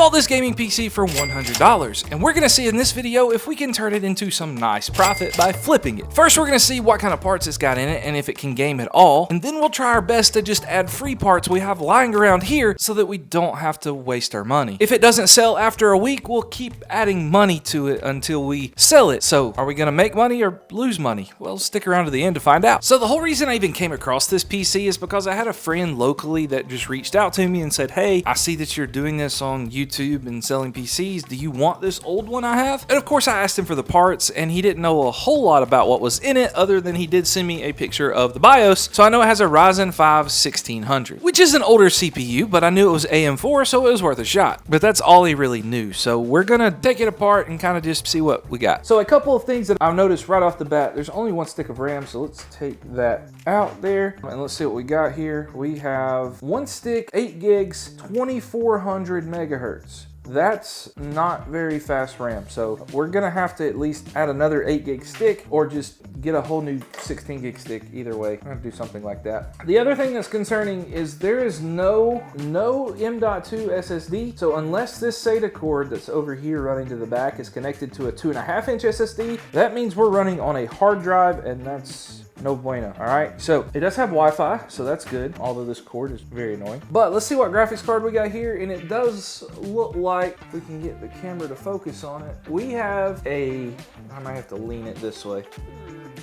bought this gaming PC for $100, and we're gonna see in this video if we can turn it into some nice profit by flipping it. First, we're gonna see what kind of parts it's got in it and if it can game at all, and then we'll try our best to just add free parts we have lying around here so that we don't have to waste our money. If it doesn't sell after a week, we'll keep adding money to it until we sell it. So are we gonna make money or lose money? Well, stick around to the end to find out. So the whole reason I even came across this PC is because I had a friend locally that just reached out to me and said, hey, I see that you're doing this on YouTube and selling PCs. Do you want this old one I have? And of course I asked him for the parts, and he didn't know a whole lot about what was in it other than he did send me a picture of the BIOS. So I know it has a Ryzen 5 1600, which is an older CPU, but I knew it was AM4, so it was worth a shot. But that's all he really knew. So we're gonna take it apart and kind of just see what we got. So a couple of things that I've noticed right off the bat, there's only one stick of RAM, so let's take that out there and let's see what we got here. We have one stick, 8 gigs, 2400 megahertz. That's not very fast RAM, so we're gonna have to at least add another 8 gig stick or just get a whole new 16 gig stick. Either way, I'm gonna do something like that. The other thing that's concerning is there is no M.2 SSD, so unless this SATA cord that's over here running to the back is connected to a 2.5-inch SSD, that means we're running on a hard drive, and that's no bueno. All right, so it does have Wi-Fi, so that's good, although this cord is very annoying. But let's see what graphics card we got here, and it does look like, if we can get the camera to focus on it, we have a, I might have to lean it this way,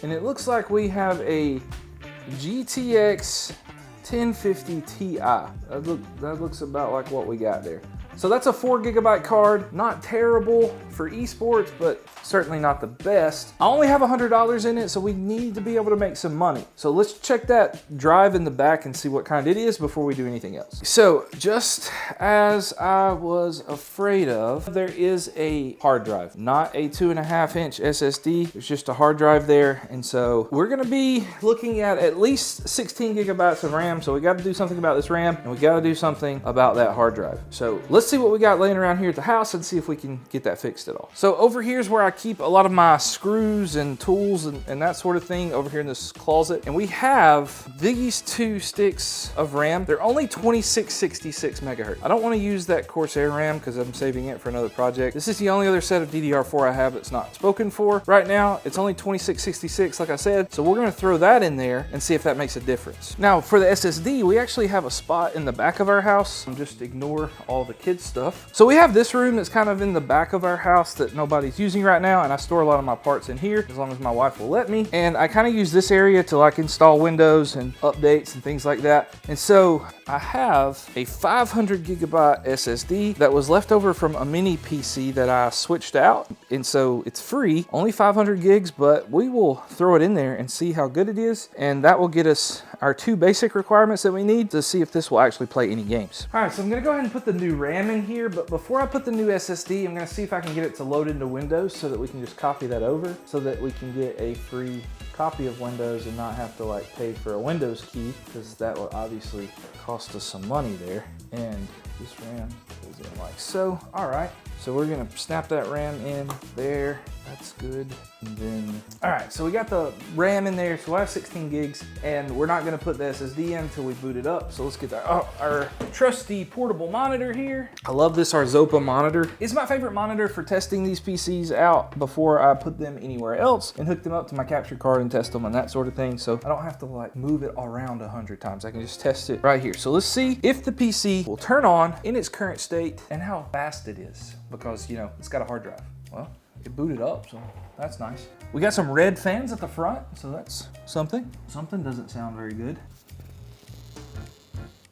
and it looks like we have a GTX 1050 Ti. That looks about like what we got there. So that's a 4 gigabyte card, not terrible for esports, but certainly not the best. I only have $100 in it, so we need to be able to make some money. So let's check that drive in the back and see what kind it is before we do anything else. So just as I was afraid of, there is a hard drive, not a 2.5-inch SSD. There's just a hard drive there. And so we're gonna be looking at least 16 gigabytes of RAM. So we gotta do something about this RAM, and we gotta do something about that hard drive. So let's see what we got laying around here at the house and see if we can get that fixed at all. So over here is where I keep a lot of my screws and tools and that sort of thing over here in this closet. And we have these 2 sticks of RAM. They're only 2666 megahertz. I don't want to use that Corsair RAM because I'm saving it for another project. This is the only other set of DDR4 I have that's not spoken for. Right now, it's only 2666, like I said. So we're going to throw that in there and see if that makes a difference. Now, for the SSD, we actually have a spot in the back of our house. Just ignore all the kids stuff. So we have this room that's kind of in the back of our house that nobody's using right now, and I store a lot of my parts in here as long as my wife will let me. And I kind of use this area to like install Windows and updates and things like that. And so I have a 500 gigabyte SSD that was left over from a mini PC that I switched out. And so it's free, only 500 gigs, but we will throw it in there and see how good it is. And that will get us our 2 basic requirements that we need to see if this will actually play any games. All right, so I'm gonna go ahead and put the new RAM in here, but before I put the new SSD, I'm gonna see if I can get it to load into Windows so that we can just copy that over so that we can get a free copy of Windows and not have to like pay for a Windows key, because that will obviously cost us some money there. And this RAM goes in like so. All right, so we're gonna snap that RAM in there. That's good. And then, all right, so we got the RAM in there, so I have 16 gigs, and we're not gonna put the SSD in until we boot it up. So let's get our trusty portable monitor here. I love this Arzopa monitor. It's my favorite monitor for testing these PCs out before I put them anywhere else and hook them up to my capture card and test them and that sort of thing. So I don't have to like move it around 100 times. I can just test it right here. So let's see if the PC will turn on in its current state and how fast it is, because you know, it's got a hard drive. Well, it booted up, so that's nice. We got some red fans at the front, so that's something. Something doesn't sound very good.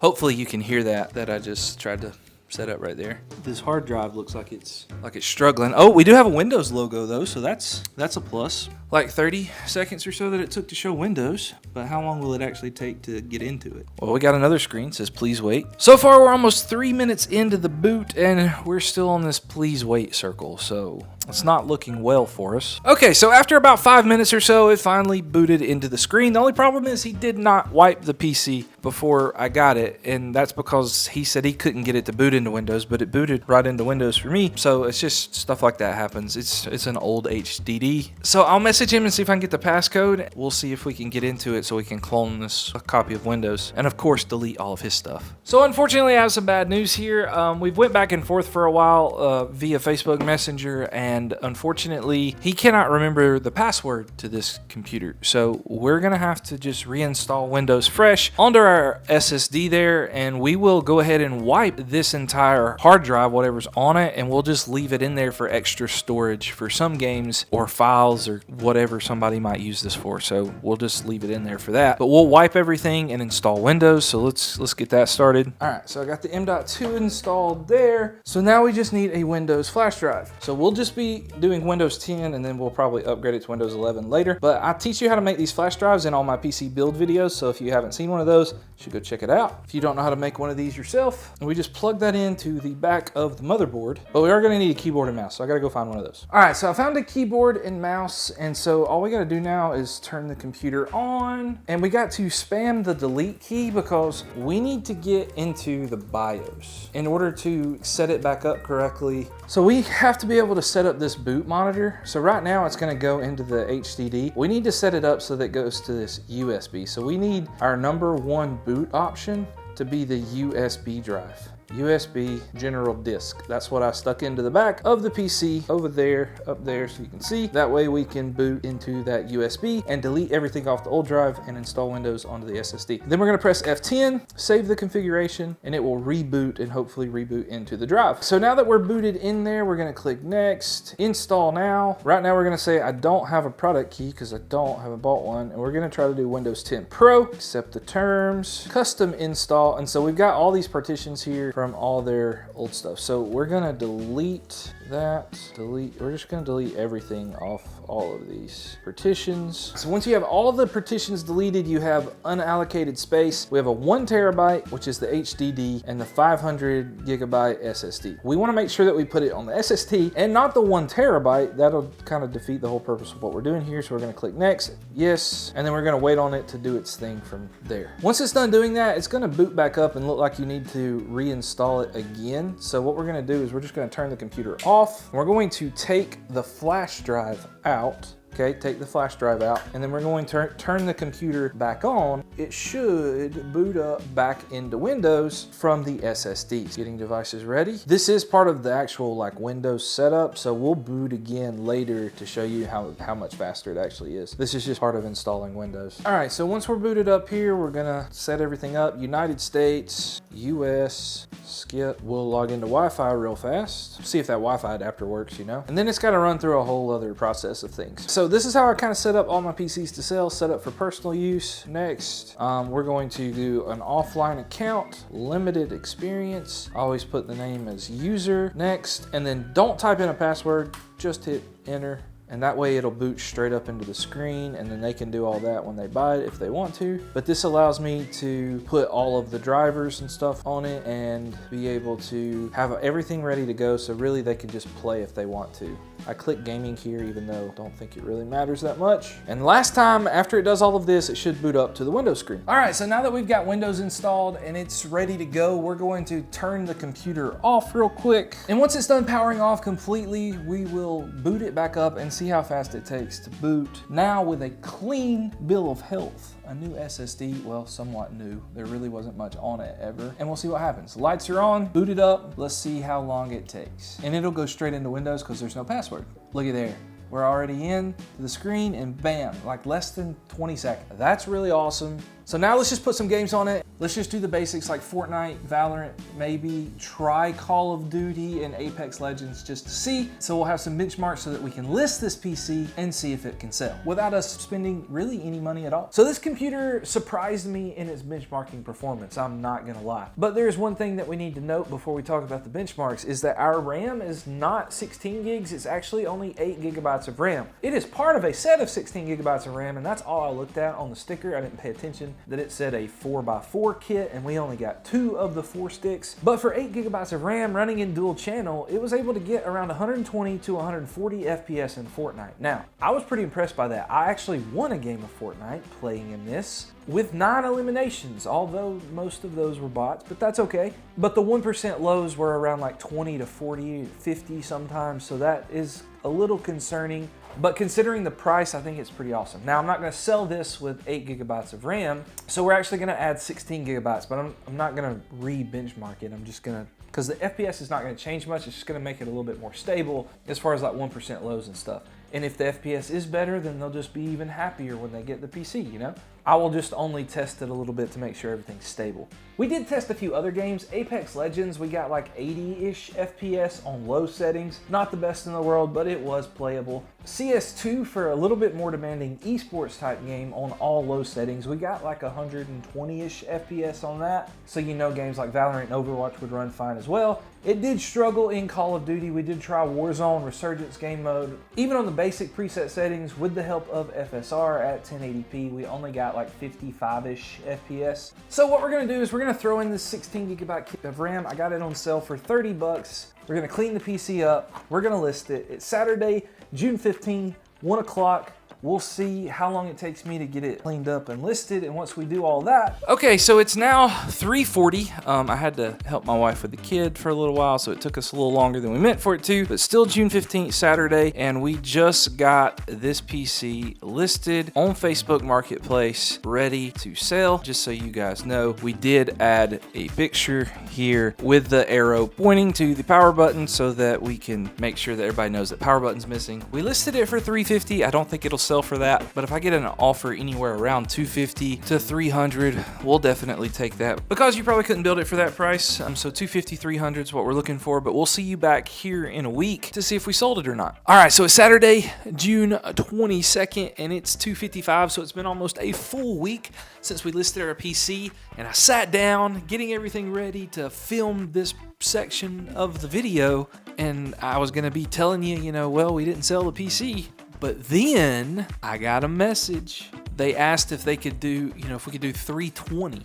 Hopefully you can hear that I just tried to set up right there. This hard drive looks like it's struggling. Oh, we do have a Windows logo though, so that's a plus. Like 30 seconds or so that it took to show Windows, but how long will it actually take to get into it? Well, we got another screen, says please wait. So far, we're almost 3 minutes into the boot, and we're still on this please wait circle, so It's not looking well for us. Okay, so after about 5 minutes or so, it finally booted into the screen. The only problem is he did not wipe the PC before I got it, and that's because he said he couldn't get it to boot into Windows, but it booted right into Windows for me. So it's just stuff like that happens. It's an old HDD. So I'll message him and see if I can get the passcode. We'll see if we can get into it so we can clone this copy of Windows, and of course delete all of his stuff. So unfortunately, I have some bad news here. We've went back and forth for a while via Facebook Messenger, and unfortunately, he cannot remember the password to this computer. So we're gonna have to just reinstall Windows fresh onto our SSD there, and we will go ahead and wipe this entire hard drive, whatever's on it, and we'll just leave it in there for extra storage for some games or files or whatever somebody might use this for. So we'll just leave it in there for that. But we'll wipe everything and install Windows. So let's get that started. All right, so I got the M.2 installed there. So now we just need a Windows flash drive. So we'll just be doing Windows 10, and then we'll probably upgrade it to Windows 11 later. But I teach you how to make these flash drives in all my PC build videos. So if you haven't seen one of those, you should go check it out. If you don't know how to make one of these yourself, and we just plug that into the back of the motherboard. But we are gonna need a keyboard and mouse, so I gotta go find one of those. All right, so I found a keyboard and mouse, and so all we gotta do now is turn the computer on, and we got to spam the delete key because we need to get into the BIOS in order to set it back up correctly. So we have to be able to set up this boot monitor. So right now it's gonna go into the HDD. We need to set it up so that it goes to this USB. So we need our #1 boot option to be the USB drive. USB general disk. That's what I stuck into the back of the PC over there, up there, so you can see. That way we can boot into that USB and delete everything off the old drive and install Windows onto the SSD. Then we're gonna press F10, save the configuration, and it will reboot and hopefully reboot into the drive. So now that we're booted in there, we're gonna click next, install now. Right now we're gonna say I don't have a product key because I haven't bought one, and we're gonna try to do Windows 10 Pro, accept the terms, custom install, and so we've got all these partitions here from all their old stuff. So we're gonna delete that, we're just gonna delete everything off all of these partitions. So once you have all the partitions deleted, you have unallocated space. We have a 1 terabyte, which is the HDD, and the 500 gigabyte SSD. We wanna make sure that we put it on the SSD and not the 1 terabyte. That'll kind of defeat the whole purpose of what we're doing here. So we're gonna click next, yes, and then we're gonna wait on it to do its thing from there. Once it's done doing that, it's gonna boot back up and look like you need to reinstall it again. So what we're gonna do is we're just gonna turn the computer off. We're going to take the flash drive out. Okay, take the flash drive out, and then we're going to turn the computer back on. It should boot up back into Windows from the SSD. Getting devices ready. This is part of the actual like Windows setup, so we'll boot again later to show you how much faster it actually is. This is just part of installing Windows. All right, so once we're booted up here, we're gonna set everything up. United States, US, skip. We'll log into Wi-Fi real fast. See if that Wi-Fi adapter works, you know? And then it's gotta run through a whole other process of things. So this is how I kind of set up all my PCs to sell, set up for personal use. Next, we're going to do an offline account, limited experience. Always put the name as user. Next, and then don't type in a password, just hit enter. And that way it'll boot straight up into the screen, and then they can do all that when they buy it if they want to. But this allows me to put all of the drivers and stuff on it and be able to have everything ready to go, so really they can just play if they want to. I click gaming here even though I don't think it really matters that much. And last time, after it does all of this, it should boot up to the Windows screen. All right, so now that we've got Windows installed and it's ready to go, we're going to turn the computer off real quick. And once it's done powering off completely, we will boot it back up and see how fast it takes to boot. Now with a clean bill of health. A new SSD, well, somewhat new. There really wasn't much on it ever. And we'll see what happens. Lights are on, boot it up. Let's see how long it takes. And it'll go straight into Windows because there's no password. Look at there. We're already in to the screen and bam, like less than 20 seconds. That's really awesome. So now let's just put some games on it. Let's just do the basics like Fortnite, Valorant, maybe try Call of Duty and Apex Legends just to see. So we'll have some benchmarks so that we can list this PC and see if it can sell without us spending really any money at all. So this computer surprised me in its benchmarking performance, I'm not gonna lie. But there's one thing that we need to note before we talk about the benchmarks is that our RAM is not 16 gigs, it's actually only 8 gigabytes of RAM. It is part of a set of 16 gigabytes of RAM, and that's all I looked at on the sticker. I didn't pay attention notification that it said a 4x4 kit, and we only got 2 of the 4 sticks. But for 8 gigabytes of RAM running in dual channel, it was able to get around 120 to 140 FPS in Fortnite. Now, I was pretty impressed by that. I actually won a game of Fortnite playing in this with 9 eliminations, although most of those were bots, but that's okay. But the 1% lows were around like 20 to 40, 50 sometimes, so that is a little concerning. But considering the price, I think it's pretty awesome. Now, I'm not gonna sell this with 8 gigabytes of RAM, so we're actually gonna add 16 gigabytes, but I'm not gonna re-benchmark it. I'm just gonna, because the FPS is not gonna change much, it's just gonna make it a little bit more stable as far as like 1% lows and stuff. And if the FPS is better, then they'll just be even happier when they get the PC, you know? I will just only test it a little bit to make sure everything's stable. We did test a few other games. Apex Legends, we got like 80-ish FPS on low settings. Not the best in the world, but it was playable. CS2, for a little bit more demanding esports type game on all low settings, we got like 120-ish FPS on that. So you know games like Valorant and Overwatch would run fine as well. It did struggle in Call of Duty. We did try Warzone, Resurgence game mode. Even on the basic preset settings, with the help of FSR at 1080p, we only got like 55-ish FPS. So what we're gonna do is we're gonna throw in this 16 gigabyte kit of RAM. I got it on sale for 30 bucks. We're gonna clean the PC up. We're gonna list it. It's Saturday, June 15, 1 o'clock. We'll see how long it takes me to get it cleaned up and listed, and once we do all that. Okay, so it's now 3:40. I had to help my wife with the kid for a little while, so it took us a little longer than we meant for it to, but still June 15th, Saturday, and we just got this PC listed on Facebook Marketplace, ready to sell. Just so you guys know, we did add a picture here with the arrow pointing to the power button so that we can make sure that everybody knows that power button's missing. We listed it for $350. I don't think it'll sell for that, but if I get an offer anywhere around $250 to $300, we'll definitely take that, because you probably couldn't build it for that price. So $250, $300 is what we're looking for, but we'll see you back here in a week to see if we sold it or not. All right, so it's Saturday, June 22nd, and it's 2:55, so it's been almost a full week since we listed our PC, and I sat down getting everything ready to film this section of the video, and I was gonna be telling you, well, we didn't sell the PC. But then I got a message. They asked if they could do, if we could do 320.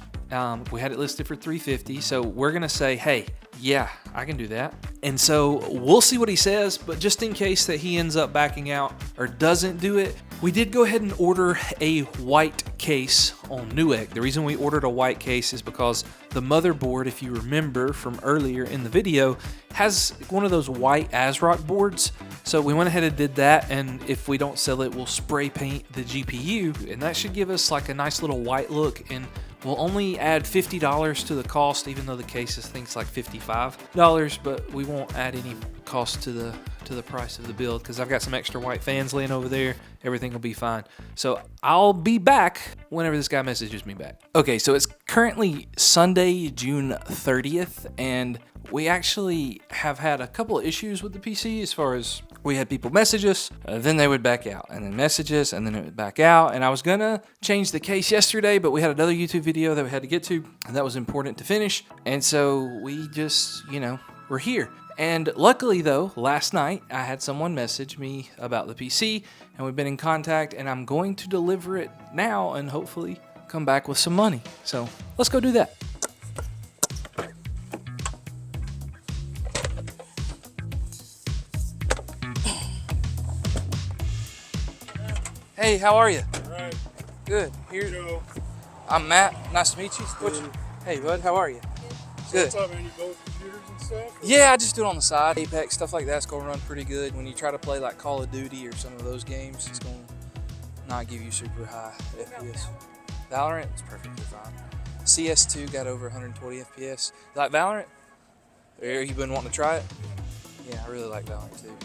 We had it listed for 350. So we're going to say, hey, yeah, I can do that. And so we'll see what he says. But just in case that he ends up backing out or doesn't do it, we did go ahead and order a white case on Newegg. The reason we ordered a white case is because the motherboard, if you remember from earlier in the video, has one of those white ASRock boards. So we went ahead and did that, and if we don't sell it, we'll spray paint the GPU, and that should give us like a nice little white look, and we'll only add $50 to the cost, even though the case is things like $55, but we won't add any cost to the price of the build, because I've got some extra white fans laying over there. Everything will be fine. So I'll be back whenever this guy messages me back. Okay, so it's currently Sunday, June 30th, and we actually have had a couple of issues with the PC as far as we had people message us, then they would back out, and then message us, and then it would back out. And I was gonna change the case yesterday, but we had another YouTube video that we had to get to, and that was important to finish. And so we just, we're here. And luckily though, last night I had someone message me about the PC, and we've been in contact, and I'm going to deliver it now and hopefully come back with some money. So let's go do that. Hey, how are you? All right. Good. Here. Joe. I'm Matt. Nice to meet you. Hey, bud. How are you? Good. What's up, man? You build computers and stuff? Yeah, I just do it on the side. Apex, stuff like that's going to run pretty good. When you try to play like Call of Duty or some of those games, it's going to not give you super high FPS. Valorant, it's perfectly fine. CS2 got over 120 FPS. You like Valorant? Or you been wanting to try it? Yeah, I really like Valorant too.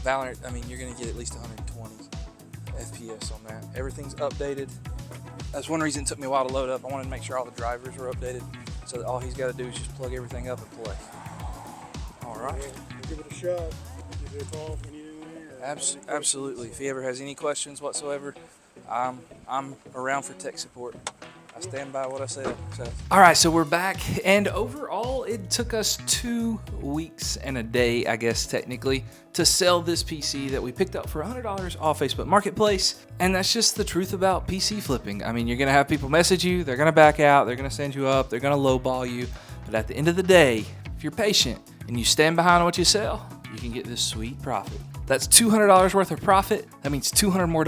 Valorant, I mean, you're going to get at least 120 FPS on that. Everything's updated. That's one reason it took me a while to load up. I wanted to make sure all the drivers were updated, so that all he's got to do is just plug everything up and play. All right. Yeah, give it a shot. Give it a call if you need anything. Absolutely. If he ever has any questions whatsoever, I'm around for tech support. I stand by what I said. So. All right, so we're back, and overall, it took us 2 weeks and a day, I guess technically, to sell this PC that we picked up for $100 off Facebook Marketplace. And that's just the truth about PC flipping. I mean, you're gonna have people message you, they're gonna back out, they're gonna send you up, they're gonna lowball you. But at the end of the day, if you're patient and you stand behind what you sell, you can get this sweet profit. That's $200 worth of profit. That means $200 more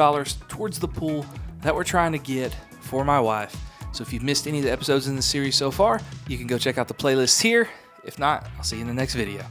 towards the pool that we're trying to get for my wife. So if you've missed any of the episodes in this series so far, you can go check out the playlist here. If not, I'll see you in the next video.